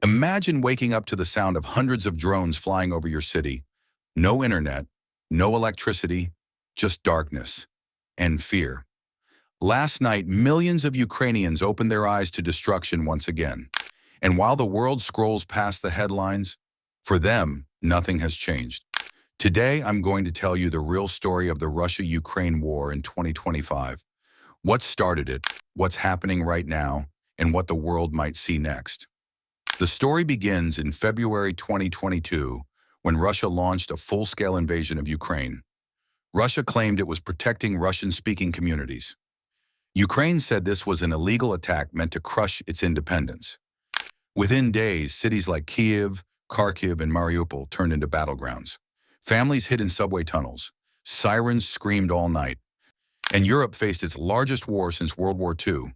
Imagine waking up to the sound of hundreds of drones flying over your city. No internet, no electricity, just darkness and fear. Last night, millions of Ukrainians opened their eyes to destruction once again. And while the world scrolls past the headlines, for them, nothing has changed. Today, I'm going to tell you the real story of the Russia-Ukraine war in 2025. What started it, what's happening right now, and what the world might see next. The story begins in February 2022, when Russia launched a full-scale invasion of Ukraine. Russia claimed it was protecting Russian-speaking communities. Ukraine said this was an illegal attack meant to crush its independence. Within days, cities like Kyiv, Kharkiv, and Mariupol turned into battlegrounds. Families hid in subway tunnels. Sirens screamed all night. And Europe faced its largest war since World War II.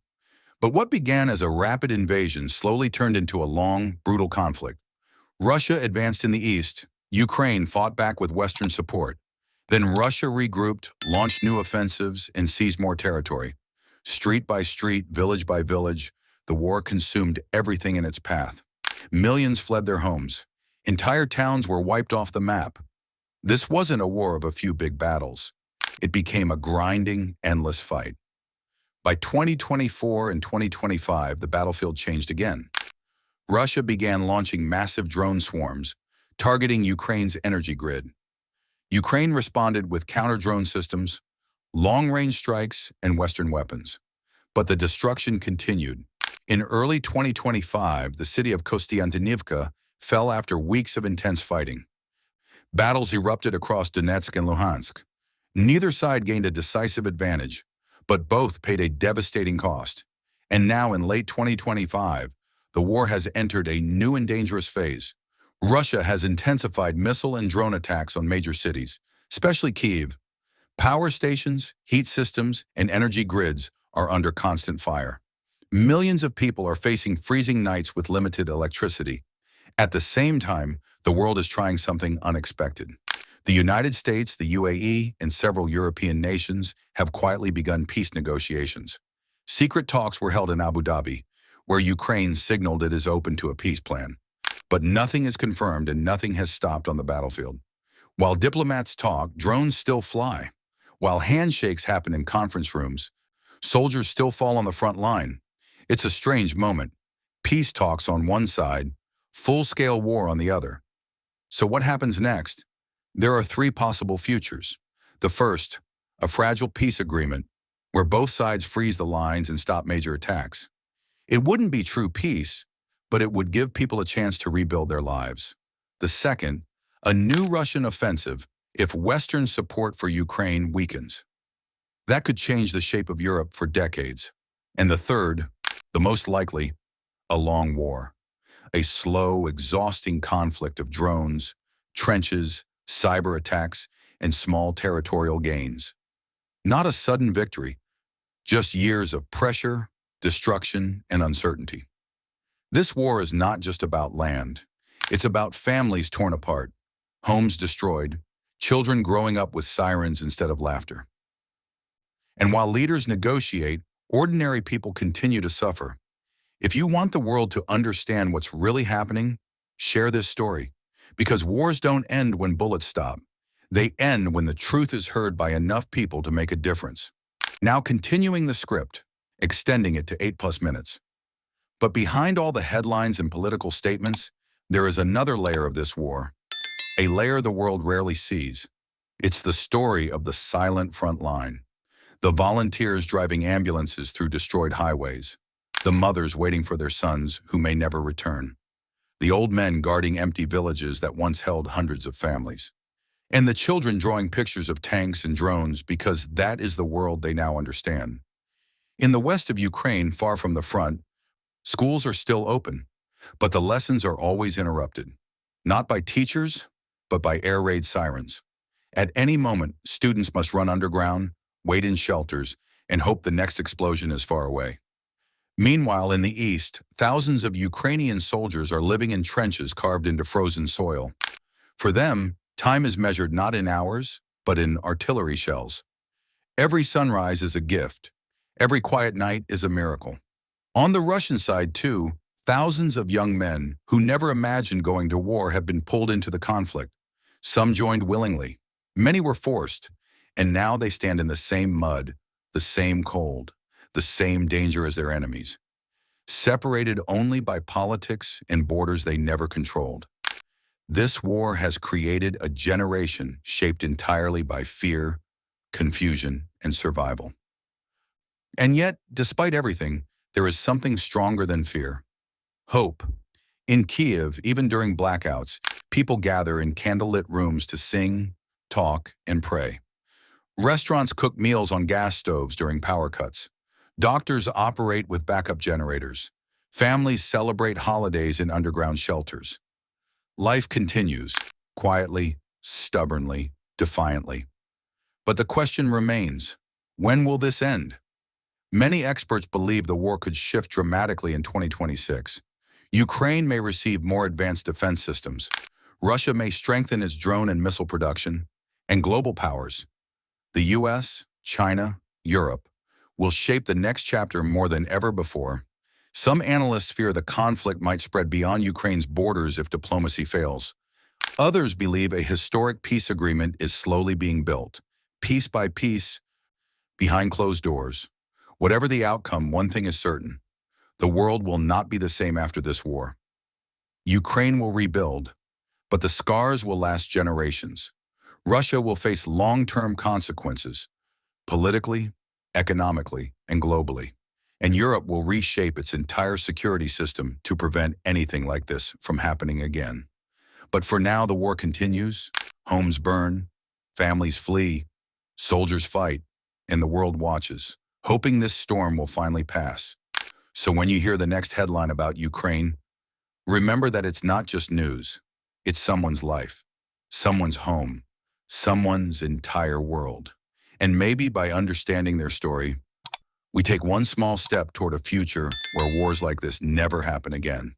But what began as a rapid invasion slowly turned into a long, brutal conflict. Russia advanced in the east. Ukraine fought back with Western support. Then Russia regrouped, launched new offensives, and seized more territory. Street by street, village by village, the war consumed everything in its path. Millions fled their homes. Entire towns were wiped off the map. This wasn't a war of a few big battles. It became a grinding, endless fight. By 2024 and 2025, the battlefield changed again. Russia began launching massive drone swarms, targeting Ukraine's energy grid. Ukraine responded with counter-drone systems, long-range strikes, and Western weapons. But the destruction continued. In early 2025, the city of Kostiantynivka fell after weeks of intense fighting. Battles erupted across Donetsk and Luhansk. Neither side gained a decisive advantage, but both paid a devastating cost. And now in late 2025, the war has entered a new and dangerous phase. Russia has intensified missile and drone attacks on major cities, especially Kyiv. Power stations, heat systems, and energy grids are under constant fire. Millions of people are facing freezing nights with limited electricity. At the same time, the world is trying something unexpected. The United States, the UAE, and several European nations have quietly begun peace negotiations. Secret talks were held in Abu Dhabi, where Ukraine signaled it is open to a peace plan. But nothing is confirmed and nothing has stopped on the battlefield. While diplomats talk, drones still fly. While handshakes happen in conference rooms, soldiers still fall on the front line. It's a strange moment. Peace talks on one side, full-scale war on the other. So what happens next? There are three possible futures. The first, a fragile peace agreement, where both sides freeze the lines and stop major attacks. It wouldn't be true peace, but it would give people a chance to rebuild their lives. The second, a new Russian offensive if Western support for Ukraine weakens. That could change the shape of Europe for decades. And the third, the most likely, a long war. A slow, exhausting conflict of drones, trenches, cyber attacks, and small territorial gains. Not a sudden victory, just years of pressure, destruction, and uncertainty. This war is not just about land. It's about families torn apart, homes destroyed, children growing up with sirens instead of laughter. And while leaders negotiate, ordinary people continue to suffer. If you want the world to understand what's really happening, share this story. Because wars don't end when bullets stop. They end when the truth is heard by enough people to make a difference. Now continuing the script, extending it to 8+ minutes. But behind all the headlines and political statements, there is another layer of this war. A layer the world rarely sees. It's the story of the silent front line. The volunteers driving ambulances through destroyed highways. The mothers waiting for their sons who may never return. The old men guarding empty villages that once held hundreds of families. And the children drawing pictures of tanks and drones because that is the world they now understand. In the west of Ukraine, far from the front, schools are still open, but the lessons are always interrupted. Not by teachers, but by air raid sirens. At any moment, students must run underground, wait in shelters, and hope the next explosion is far away. Meanwhile, in the east, thousands of Ukrainian soldiers are living in trenches carved into frozen soil. For them, time is measured not in hours, but in artillery shells. Every sunrise is a gift. Every quiet night is a miracle. On the Russian side, too, Thousands of young men who never imagined going to war have been pulled into the conflict. Some joined willingly. Many were forced. And now they stand in the same mud, the same cold, the same danger as their enemies, separated only by politics and borders they never controlled. This war has created a generation shaped entirely by fear, confusion, and survival. And yet, despite everything, there is something stronger than fear: hope. In Kiev, even during blackouts, people gather in candlelit rooms to sing, talk, and pray. Restaurants cook meals on gas stoves during power cuts. Doctors operate with backup generators. Families celebrate holidays in underground shelters. Life continues, quietly, stubbornly, defiantly. But the question remains, when will this end? Many experts believe the war could shift dramatically in 2026. Ukraine may receive more advanced defense systems. Russia may strengthen its drone and missile production. And global powers, the US, China, Europe, will shape the next chapter more than ever before. Some analysts fear the conflict might spread beyond Ukraine's borders if diplomacy fails. Others believe a historic peace agreement is slowly being built, piece by piece, behind closed doors. Whatever the outcome, one thing is certain: the world will not be the same after this war. Ukraine will rebuild, but the scars will last generations. Russia will face long-term consequences, politically, economically, and globally. And Europe will reshape its entire security system to prevent anything like this from happening again. But for now, the war continues. Homes burn, families flee, soldiers fight, and the world watches, hoping this storm will finally pass. So when you hear the next headline about Ukraine, remember that it's not just news. It's someone's life, someone's home, someone's entire world. And maybe by understanding their story, we take one small step toward a future where wars like this never happen again.